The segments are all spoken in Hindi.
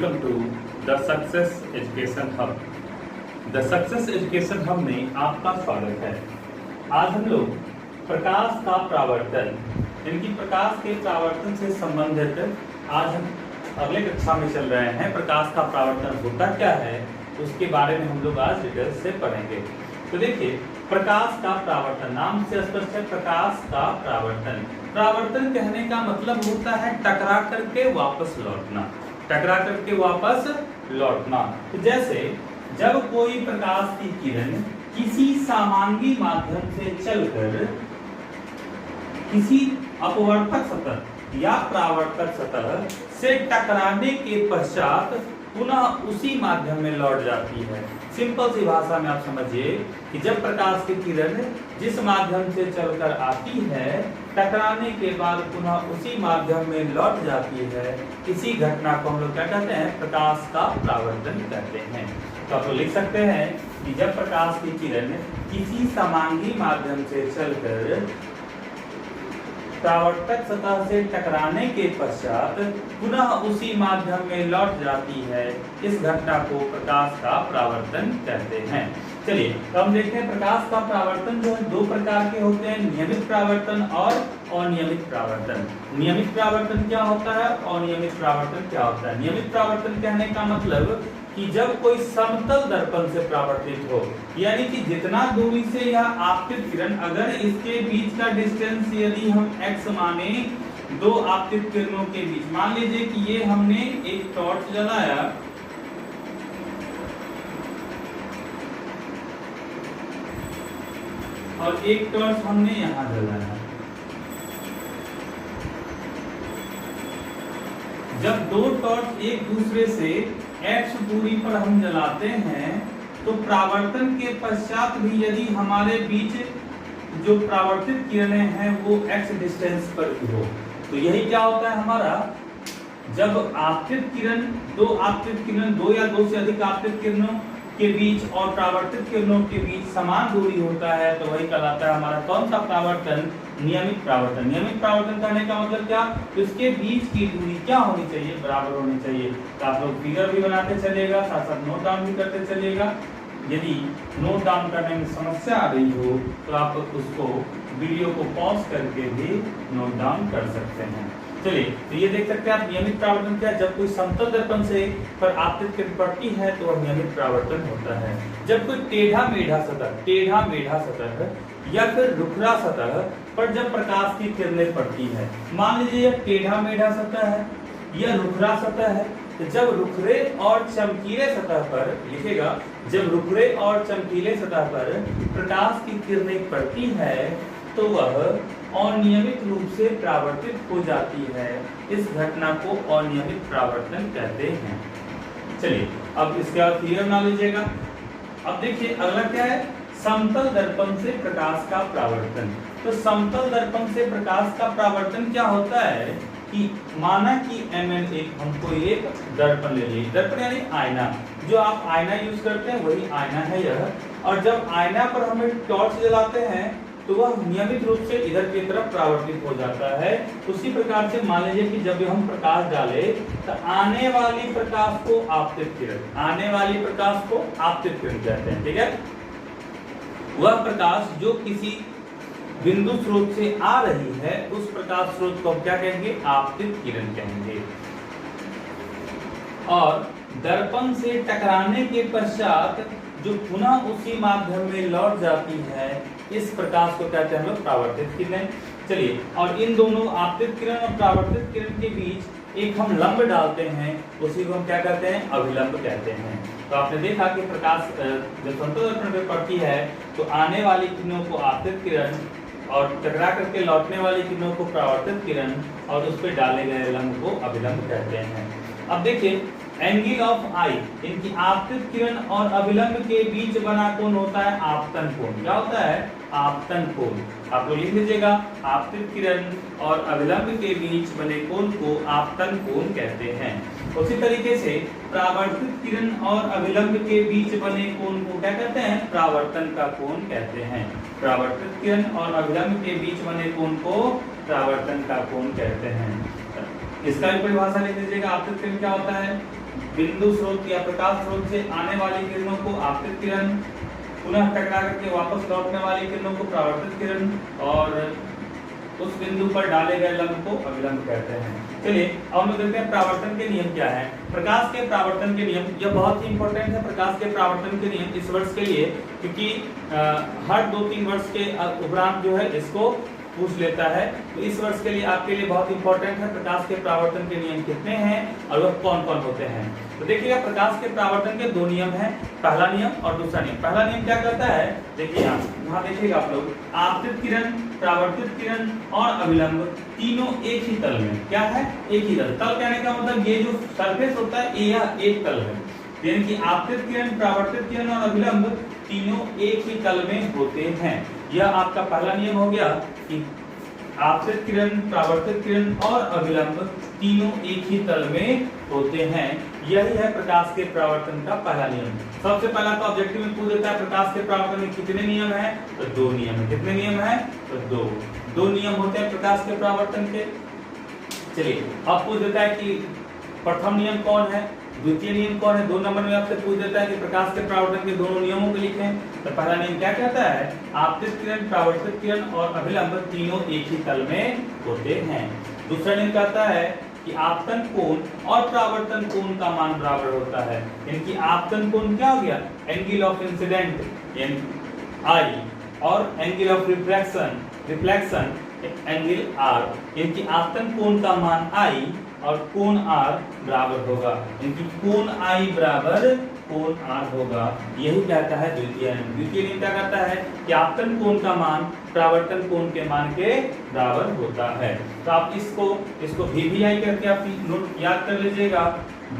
Welcome to the success education hub. The success education hub में आपका स्वागत है। आज हम लोग प्रकाश का प्रावर्तन, इनकी प्रकाश के प्रावर्तन से संबंधित आज हम अगले कक्षा में चल रहे हैं। प्रकाश का प्रावर्तन होता क्या है उसके बारे में हम लोग आज डिटेल से पढ़ेंगे। तो देखिए, प्रकाश का प्रावर्तन नाम से स्पष्ट है। प्रकाश का प्रावर्तन, प्रावर्तन कहने का मतलब होता है टकरा करके वापस लौटना, टकरा करके वापस लौटना। तो जैसे जब कोई प्रकाश की किरण किसी समांगी माध्यम से चलकर किसी अपवर्तक सतह या परावर्तक सतह से टकराने के पश्चात पुनः उसी माध्यम में लौट जाती है। सिंपल सी भाषा में आप समझिए कि जब प्रकाश की किरण जिस माध्यम से चलकर आती है, टकराने के बाद पुनः उसी माध्यम में लौट जाती है, इसी घटना को हम लोग क्या कहते हैं? प्रकाश का प्रावर्तन कहते हैं। तो आप लोग लिख सकते हैं कि जब प्रकाश की किरण किसी समांगी माध्यम से चलकर परावर्तक सतह से टकराने के पश्चात पुनः उसी माध्यम में लौट जाती है, इस घटना को प्रकाश का प्रावर्तन कहते हैं। चलिए, तो हम देखते हैं प्रकाश का प्रावर्तन जो है दो प्रकार के होते हैं, नियमित प्रावर्तन और अनियमित प्रावर्तन। नियमित प्रावर्तन क्या होता है, अनियमित प्रावर्तन क्या होता है? नियमित प्रावर्तन कहने का मतलब कि जब कोई समतल दर्पण से परावर्तित हो, यानी कि जितना दूरी से यह आपतित किरण, अगर इसके बीच का डिस्टेंस यदि हम x माने दो आपतित किरणों के बीच, मान लीजिए कि ये हमने एक टॉर्च जलाया और एक टॉर्च हमने यहां जलाया। जब दो टॉर्च एक दूसरे से x दूरी पर हम जलाते हैं तो परावर्तन के पश्चात भी यदि हमारे बीच जो परावर्तित किरणें हैं वो x डिस्टेंस पर हो, तो यही क्या होता है हमारा, जब आपतित किरण दो या दो से अधिक आपतित किरणों के बीच और परावर्तित किरणों के बीच समान दूरी होता है, तो वही कहलाता है हमारा कौन सा प्रावर्तन? नियमित प्रावर्तन। नियमित प्रावर्तन करने का मतलब क्या? इसके बीच की दूरी क्या होनी चाहिए? बराबर होनी चाहिए। तो आप लोग फिगर भी बनाते चलिएगा, साथ साथ नोट डाउन भी करते चलिएगा। यदि नोट डाउन करने में समस्या आ रही हो तो आप उसको वीडियो को पॉज करके भी नोट डाउन कर सकते हैं। चलिए, तो ये देख सकते हैं आप नियमित प्रावर्तन क्या है? जब कोई समतल दर्पण से पर आपतित किरण पड़ती है तो वह नियमित प्रावर्तन होता है। जब कोई टेढ़ा मेढ़ा सतह या फिर रुखरा सतह पर जब प्रकाश की किरणें पड़ती है, मान लीजिए यह टेढ़ा मेढ़ा सतह है या रुखरा सतह है, तो जब रुखरे और चमकीले सतह पर लिखेगा, जब रुखरे और चमकीले सतह पर प्रकाश की किरणें पड़ती है तो वह अनियमित रूप से परावर्तित हो जाती है। इस घटना को अनियमित परावर्तन कहते हैं। चलिए, अब इसके बाद फिगर बना लीजिएगा। अब देखिए अगला क्या है? समतल दर्पण से प्रकाश का परावर्तन। तो समतल दर्पण से प्रकाश का परावर्तन क्या होता है कि माना कि एक हमको एक दर्पण ले लिए, दर्पण यानी आईना, जो आप आईना यूज करते हैं वही आईना है यह। और जब आईना पर हम एक टॉर्च जलाते हैं तो वह नियमित रूप से इधर की तरफ परावर्तित हो जाता है। उसी प्रकार से मान लीजिए कि जब हम प्रकाश डाले तो आने वाली प्रकाश को आपतित किरण कहते हैं। ठीक है, वह प्रकाश जो किसी बिंदु स्रोत से आ रही है उस प्रकाश स्रोत को क्या कहेंगे? आपतित किरण कहेंगे। और दर्पण से टकराने के पश्चात जो पुनः उसी माध्यम में लौट जाती है, इस प्रकाश को कहते हैं हम लोग परावर्तित किरण। चलिए, और इन दोनों आपतित किरण और परावर्तित किरण के बीच एक हम लंब डालते हैं, उसी को हम क्या कहते हैं? अभिलंब कहते हैं। तो आपने देखा कि प्रकाश जब समतल दर्पण पे पड़ती है तो आने वाली किरणों को आपतित किरण और टकरा करके लौटने वाली किरणों को परावर्तित किरण और उस पर डाले गए लंब को अभिलंब कहते हैं। अब देखिए, एंगल ऑफ आई, इनकी आपतित किरण और अभिलंब के बीच बना कोण होता है आपतन कोण। क्या होता है? आपतन कोण। आप लोग लिख लीजिएगा, आपतित किरण और अभिलंब के बीच बने कोण को आपतन कोण कहते हैं। उसी तरीके से परावर्तित किरण और अभिलंब के बीच बने कोण को क्या कहते हैं? परावर्तन का कोण कहते हैं। परावर्तित किरण और अभिलंब के बीच बने कोण को परावर्तन का कोण कहते हैं। इसका भी परिभाषा लिख लीजिएगा। आपतित किरण क्या होता है? बिंदु स्रोत या प्रकाश स्रोत से आने वाली किरणों को आपतित किरण, पुनः टकरा करके वापस लौटने वाली किरणों को परावर्तित किरण, और उस बिंदु पर डाले गए लंब को अभिलंब कहते हैं। चलिए अब हम लोग देखते हैं परावर्तन के नियम क्या है। प्रकाश के परावर्तन के नियम, यह बहुत ही इंपॉर्टेंट है प्रकाश के परावर्तन के नियम इस वर्ष के लिए, क्योंकि हर 2-3 वर्ष के उपरांत जो है इसको पूछ लेता है। तो इस वर्ष के लिए आपके लिए बहुत इंपॉर्टेंट है प्रकाश के परावर्तन के नियम कितने हैं और वह कौन कौन होते हैं। तो देखिएगा प्रकाश के परावर्तन के 2 नियम हैं, पहला नियम और दूसरा नियम। पहला नियम क्या कहता है? देखिए यहाँ देखिएगा आप लोग, आपतित किरण, परावर्तित किरण और अभिलंब तीनों एक ही तल में, क्या है? एक ही तल। तल कहने का मतलब ये जो सरफेस होता है यह एक तल है, यानी कि आपतित किरण, परावर्तित किरण और अभिलंब तीनों एक ही तल में होते हैं। यह आपका पहला नियम हो गया कि आपतित किरण, परावर्तित किरण और अभिलंब तीनों एक ही तल में होते हैं। यही है प्रकाश के परावर्तन का पहला नियम। सबसे पहला तो ऑब्जेक्टिव में पूछ देता है प्रकाश के परावर्तन में कितने नियम हैं? तो 2 नियम है। कितने नियम हैं? तो 2 नियम होते हैं प्रकाश के परावर्तन के। चलिए अब पूछ देता है कि प्रथम नियम कौन है, द्वितीय नियम कौन है। 2 नंबर में आपसे पूछ देता है कि प्रकाश के परावर्तन के दोनों नियमों को लिखें। तो पहला नियम क्या कहता है? आपतित किरण, परावर्तित किरण और अभिलंब तीनों एक ही तल में होते हैं। दूसरा नियम कहता है कि आपतन कोण और परावर्तन कोण का मान बराबर होता है। यानी कि आपतन कोण क्या हो गया? एंगल ऑफ इंसिडेंट यानी आई, और angle of reflection angle R, यानी कि आपतन कोण का मान आई और कोण आर बराबर होगा, यानी कि कोण आई बराबर कोण आर होगा। यही कहता है द्वितीय नियम। द्वितीय नियम क्या कहता है कि आपतन कोण का मान परावर्तन कोण के मान के बराबर होता है। तो आप इसको VVI करके आप नोट याद कर लीजिएगा।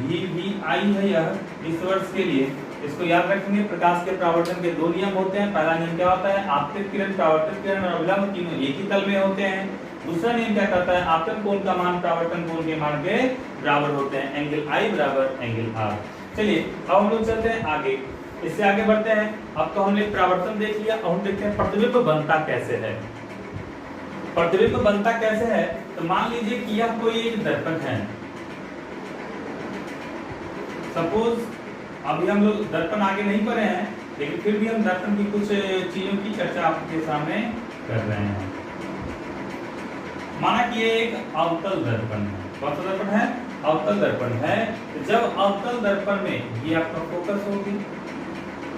VVI है यह इस वर्ष के लिए, इसको याद रखेंगे। प्रकाश के परावर्तन के 2 नियम होते हैं। पहला नियम क्या होता है? आपतित किरण, परावर्तित किरण और अभिलंब तीनों एक ही तल में होते हैं। दूसरा नियम क्या कहता है? आपतन कोण का मान परावर्तन कोण के मान के बराबर होते हैं, एंगल आई बराबर एंगल आर। चलिए अब हम लोग चलते हैं आगे, इससे आगे बढ़ते हैं। अब तो हमने परावर्तन देख लिया, अब हम देखते हैं प्रतिबिंब बनता कैसे है। प्रतिबिंब बनता कैसे है? तो मान लीजिए कि यह कोई एक दर्पण है। सपोज अभी हम लोग दर्पण आगे नहीं पढ़े हैं, लेकिन फिर भी हम दर्पण की कुछ चीजों की चर्चा आपके सामने कर रहे हैं। माना कि ये एक अवतल दर्पण है। कौन सा दर्पण है? अवतल दर्पण है। जब अवतल दर्पण में ये आपका फोकस होगी,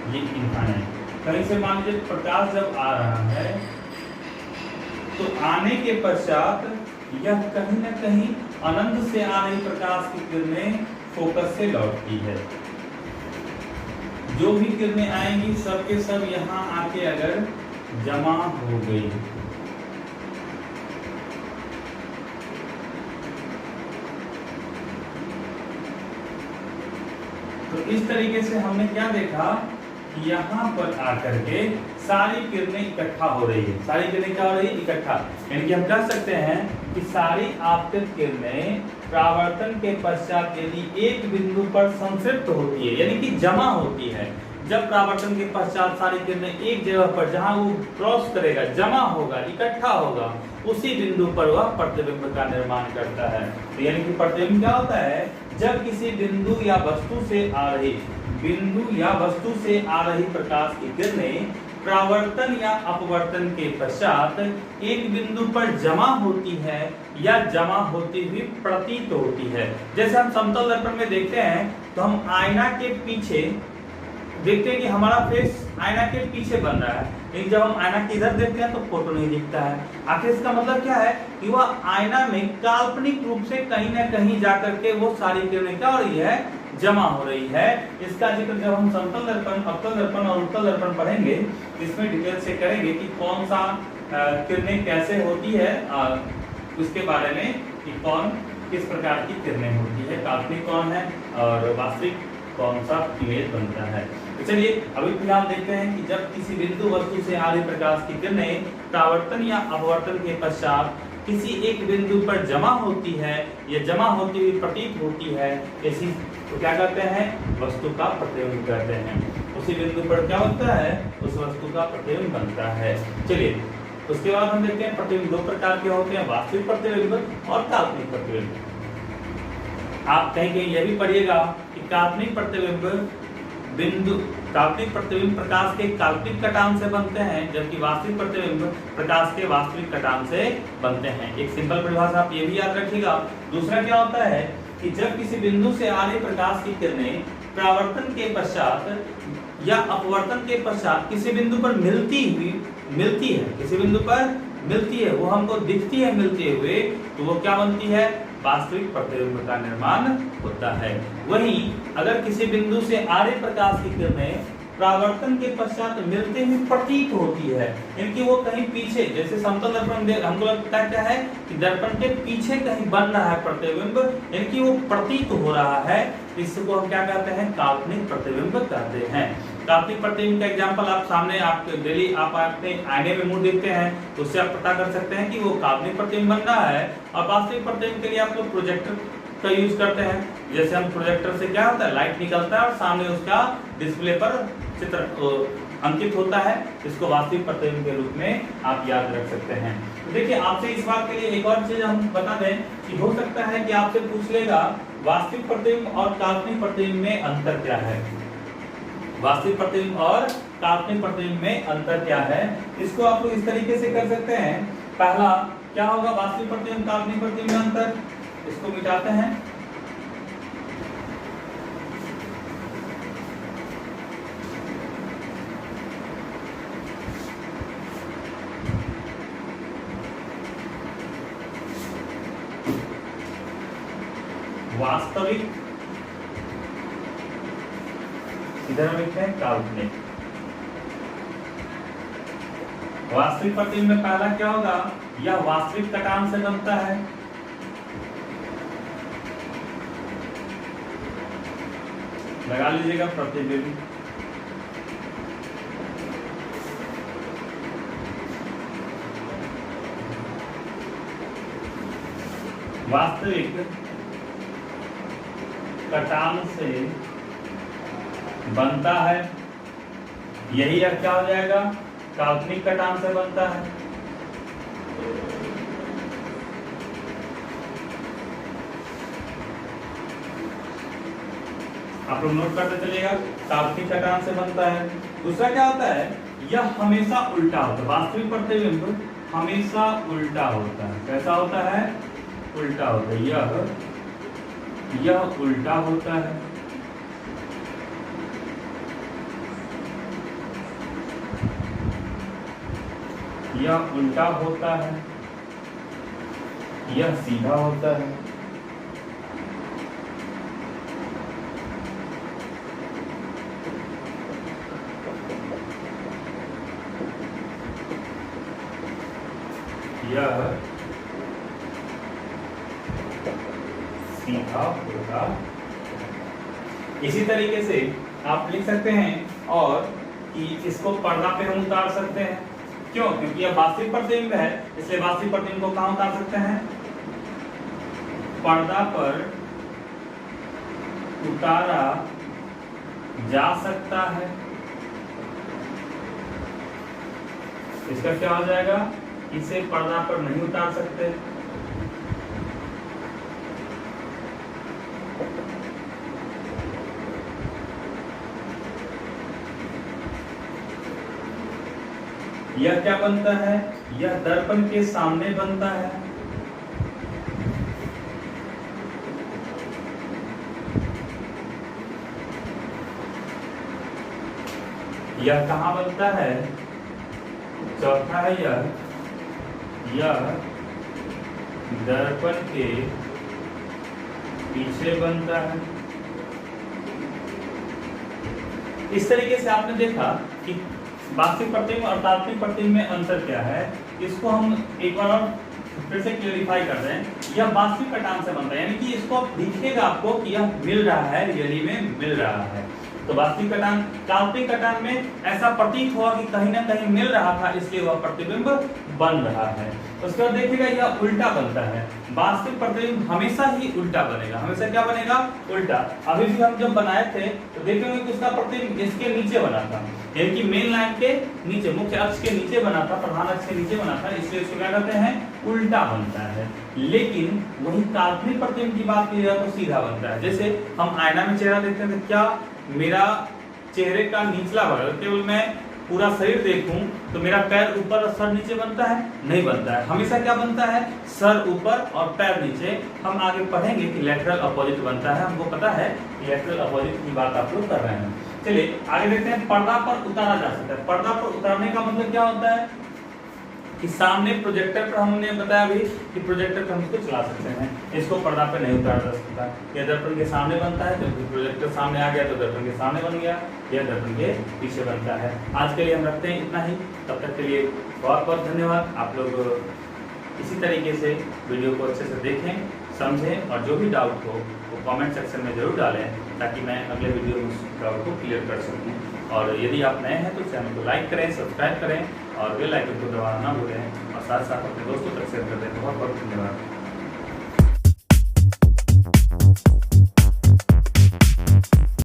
ये इन्हां है, कहीं से मान लीजिए प्रकाश जब आ रहा है तो आने के पश्चात यह कहीं न कहीं अनंत से आ रही प्रकाश की किरणें फोकस से लौटती है। जो भी किरणें आएंगी सब के सब यहाँ आके अगर जमा हो गई, तो इस तरीके से हमने क्या देखा कि यहाँ पर आकर के सारी किरणें इकट्ठा हो रही है। सारी किरणें क्या हो रही है? इकट्ठा। यानी कि हम कह सकते हैं कि सारी आपतित किरणें परावर्तन के पश्चात यदि एक बिंदु पर संतृप्त होती है, यानी कि जमा होती है। जब परावर्तन के पश्चात सारी किरणें एक जगह पर जहां वो क्रॉस करेगा, जमा होगा, इकट्ठा होगा, उसी बिंदु पर वह प्रतिबिंब का निर्माण करता है। तो यानी कि प्रतिबिंब क्या होता है? जब किसी बिंदु या वस्तु से आ रही प्रकाश की किरणें परावर्तन या अपवर्तन के पश्चात एक बिंदु पर जमा होती है या जमा होती हुई प्रतीत होती है। जैसे हम समतल दर्पण में देखते हैं तो हम आईना के पीछे देखते हैं कि हमारा फेस आईना के पीछे बन रहा है, लेकिन जब हम आईना के इधर देखते हैं तो फोटो नहीं दिखता है। आखिर इसका मतलब क्या है कि वह आईना में काल्पनिक रूप से कहीं ना कहीं जाकर के वो सारी किरणें क्या हो रही है? जमा हो रही है। इसका जिक्र जब हम समतल दर्पण, अवतल दर्पण और उत्तल दर्पण पढ़ेंगे इसमें डिटेल से करेंगे कि कौन सा किरणें कैसे होती है, उसके बारे में कि कौन किस प्रकार की किरणें होती है, काल्पनिक कौन है और वास्तविक कौन सा इमेज बनता है। तो चलिए अभी फिलहाल देखते हैं कि जब किसी बिंदु वस्तु से आ रही प्रकाश की किरणें परावर्तन या अपवर्तन के पश्चात किसी एक बिंदु पर जमा होती है या जमा होती हुई प्रतीत होती है, ऐसी तो क्या कहते हैं? वस्तु का प्रतिबिंब कहते हैं। उसी बिंदु पर क्या होता है? उस वस्तु का प्रतिबिंब बनता है। चलिए उसके बाद हम देखते हैं प्रतिबिंब 2 प्रकार के होते हैं, वास्तविक प्रतिबिंब और काल्पनिक प्रतिबिंब। आप कहीं कहीं यह भी पढ़िएगा कि काल्पनिक प्रतिबिंब प्रकाश के काल्पनिक कटान से बनते हैं, जबकि वास्तविक प्रतिबिंब प्रकाश के वास्तविक कटान से बनते हैं। एक सिंपल परिभाषा आप ये भी याद रखिएगा। दूसरा क्या होता है कि जब किसी बिंदु से आ रही प्रकाश की किरणें परावर्तन के पश्चात या अपवर्तन के पश्चात किसी बिंदु पर मिलती है, किसी बिंदु पर मिलती है, वो हमको दिखती है मिलते हुए, तो वो क्या बनती है? वास्तविक प्रतिबिंब का निर्माण होता है। वहीं अगर किसी बिंदु से आ रही प्रकाश की किरणें परावर्तन के पश्चात मिलते हुए प्रतीत होती है, यानी वो कहीं पीछे, जैसे समतल दर्पण हमको लगता है क्या है कि दर्पण के पीछे कहीं बन रहा है प्रतिबिंब, यानी वो प्रतीत हो रहा है, इसको हम क्या कहते हैं? काल्पनिक प्रतिबिंब कहते हैं। काल्पनिक प्रतिबिंब का एग्जांपल आप सामने आप डेली आप अपने आईने में मुंह देखते हैं, तो उससे आप पता कर सकते हैं कि वो काल्पनिक प्रतिबिंब बन रहा है। और वास्तविक प्रतिबिंब के लिए आप लोग प्रोजेक्टर का यूज करते हैं। जैसे हम प्रोजेक्टर से क्या होता है, लाइट निकलता है और सामने उसका डिस्प्ले पर चित्र अंकित होता है, इसको वास्तविक प्रतिबिंब के रूप में आप याद रख सकते हैं। तो देखिए, आपसे इस बात के लिए एक और चीज हम बता दें कि हो सकता है कि आपसे पूछ लेगा वास्तविक प्रतिबिंब और काल्पनिक प्रतिबिंब में अंतर क्या है। वास्तविक प्रतिबिंब और काल्पनिक प्रतिबिंब में अंतर क्या है, इसको आप लोग इस तरीके से कर सकते हैं। पहला क्या होगा, वास्तविक प्रतिबिंब काल्पनिक प्रतिबिंब में अंतर, इसको मिटाते हैं। वास्तविक, इधर हम लिखते हैं काल्पनिक। वास्तविक प्रतिबिंब में पहला क्या होगा, यह वास्तविक कटान से बनता है। लगा लीजिएगा प्रतिबिंब। वास्तविक कटान से बनता है, यही क्या हो जाएगा, काल्पनिक कटान से बनता है। आप लोग नोट करते चलिएगा, काल्पनिक कटान से बनता है। दूसरा क्या होता है, यह हमेशा उल्टा होता है। वास्तविक प्रतिबिंब हमेशा उल्टा होता है। कैसा होता है? उल्टा होता है। यह उल्टा होता है। यह उल्टा होता है, यह सीधा होता है। यह सीधा होगा। इसी तरीके से आप लिख सकते हैं और कि इसको पर्दा पे हम उतार सकते हैं। क्यों? क्योंकि यह वास्तविक प्रतिबिंब है, इसलिए वास्तविक प्रतिबिंब को कहां उतार सकते हैं? पर्दा पर उतारा जा सकता है। इसका क्या हो जाएगा, इसे पर्दा पर नहीं उतार सकते। यह क्या बनता है, यह दर्पण के सामने बनता है। यह कहां बनता है? चौथा है यह दर्पण के पीछे बनता है। इस तरीके से आपने देखा कि वास्तविक प्रतिबिंब और काल्पनिक प्रतिबिंब में अंतर क्या है। इसको हम एक बार और फिर से क्लेरिफाई कर रहे हैं। यह वास्तविक कटान से बनता है, यानी कि इसको दिखेगा आपको कि यह मिल रहा है, रियली में मिल रहा है। तो वास्तविक कटान, काल्पनिक कटान में ऐसा प्रतीत हुआ कि कहीं ना कहीं मिल रहा था, इसलिए वह प्रतिबिंब बन रहा है। उसके बाद देखिएगा यह उल्टा बनता है। वास्तविक प्रतिबिंब हमेशा ही उल्टा बनेगा। हमेशा क्या बनेगा? उल्टा। अभी भी हम जब बनाए थे तो देखेंगे कि उसका प्रतिबिंब इसके नीचे बना था, यानी कि मेन लाइन के नीचे, मुख्य अक्ष के नीचे बना था, प्रधान अक्ष के नीचे बना था, इसलिए इसको क्या कहते हैं? उल्टा बनता है। लेकिन वही काल्पनिक प्रतिबिंब की बात की जाए तो सीधा बनता है। जैसे हम आईना में चेहरा देखते हैं तो क्या मेरा चेहरे का निचला बगल, केवल मैं पूरा शरीर देखूं तो मेरा पैर ऊपर और सर नीचे बनता है? नहीं बनता है। हमेशा क्या बनता है? सर ऊपर और पैर नीचे। हम आगे पढ़ेंगे कि लेटरल अपोजिट बनता है। हमको पता है कि लेटरल अपोजिट की बात आप लोग कर रहे हैं। चलिए आगे देखते हैं। पर्दा पर उतारा जा सकता है। पर्दा पर उतारने का मतलब क्या होता है कि सामने प्रोजेक्टर पर, हमने बताया अभी कि प्रोजेक्टर पर हम इसको चला सकते हैं, इसको पर्दा पे नहीं उतारा जा सकता। यह दर्पण के सामने बनता है, जब प्रोजेक्टर सामने आ गया तो दर्पण के सामने बन गया, यह दर्पण के पीछे बनता है। आज के लिए हम रखते हैं इतना ही। तब तक के लिए बहुत बहुत धन्यवाद। आप लोग इसी तरीके से वीडियो को अच्छे से देखें, समझें और जो भी डाउट हो वो कमेंट सेक्शन में जरूर डालें, ताकि मैं अगले वीडियो में उस डाउट को क्लियर कर सकूं। और यदि आप नए हैं तो चैनल को लाइक करें, सब्सक्राइब करें और बेल आइकन को दबाना ना भूलें, और साथ साथ अपने दोस्तों तक शेयर कर दें। बहुत बहुत धन्यवाद।